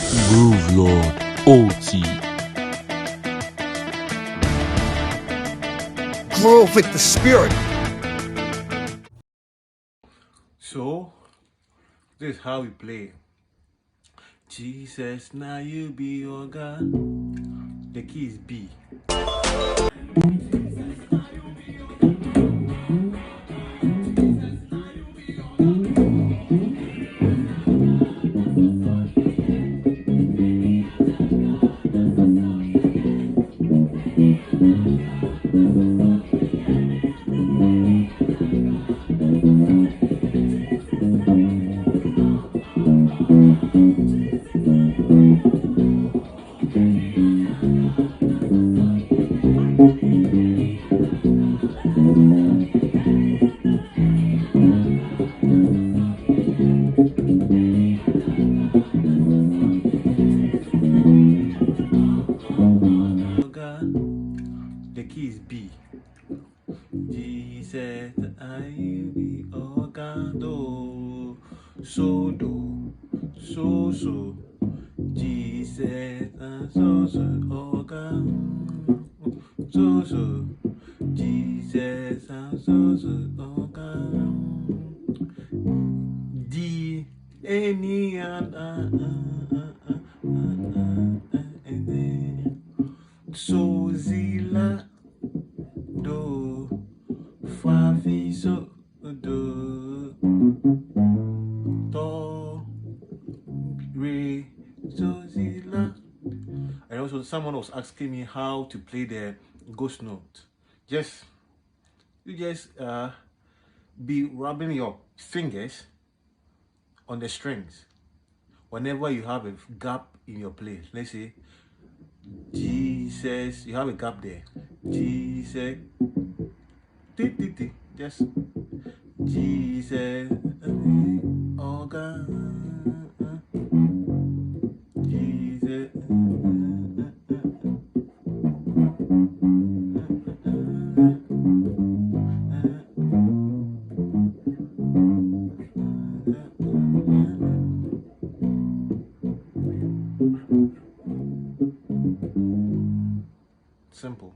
Groove Lord OT. Groove with the spirit. So, this is how we play. Jesus, now you be your God. The key is B. The key is B. Jesus, I be orgando, so do, so. Jesus, so organ, so. Jesus, so organ. D, any so zila do fa fi so do do re so zila. And also someone was asking me how to play the ghost note. You just be rubbing your fingers on the strings whenever you have a gap in your play. Let's say Jesus, you have a gap there. Jesus, just Jesus, oh God, Jesus. Simple.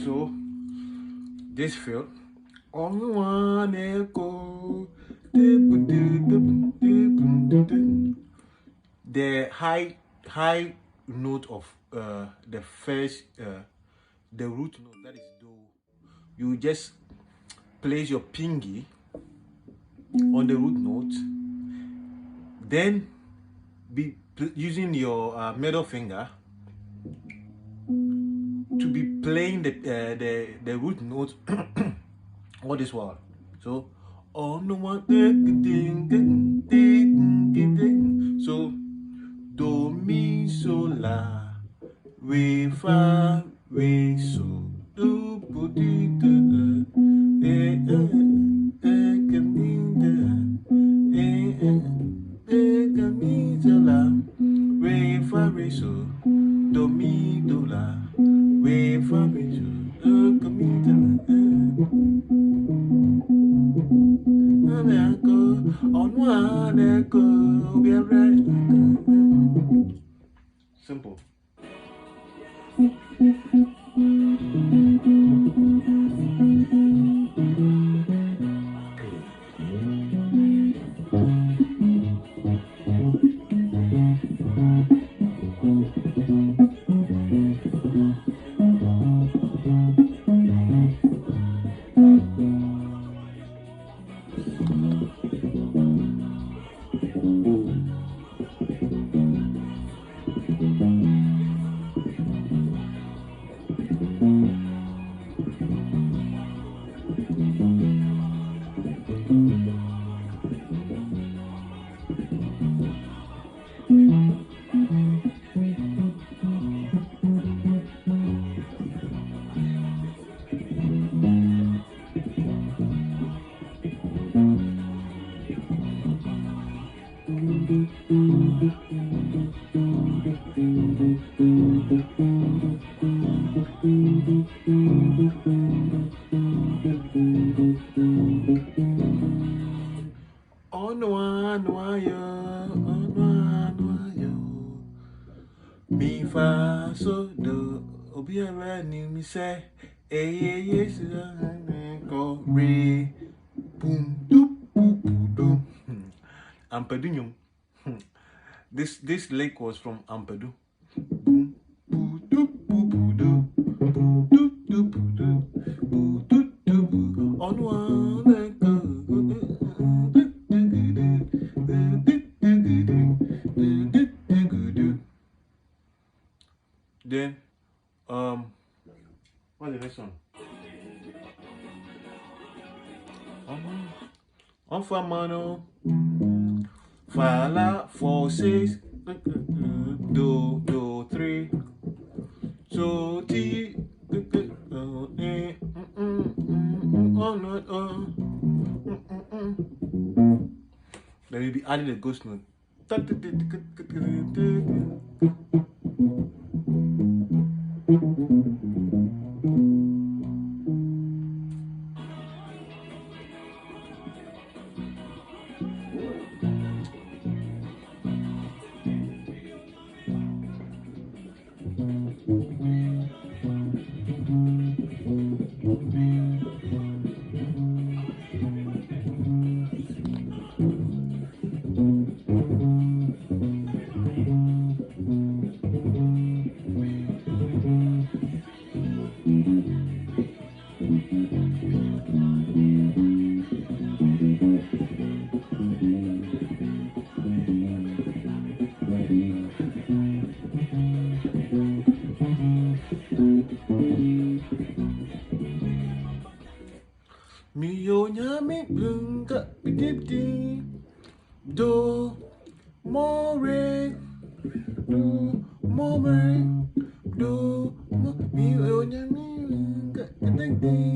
So this field on one echo, the high note of the first the root note, that is do. You just place your pinky on the root note, then be using your middle finger to be playing the root note all this while. So on the one, so do mi so la re fa re so do bu di da mi so la re fa re so do mi do la re fa re so do mi do la on one echo, be right. Simple. Oh no, yo. Me fa so do. Obi a ni me say. Yes, go re. Boom, doop, boop, boop, doop. Ampedunium. This lake was from Ampadu. Boom, boo, doop, boo, boo, doo. Boo, doop, doop, boo, doo. Boo, doop, doop, boo. On one go. Then, what's the next one? On for mano. Fala 4 6 do 3 so T then you'll be adding a ghost note. Nyame blunga bidipdi do more do more do mi nyame blunga bidipdi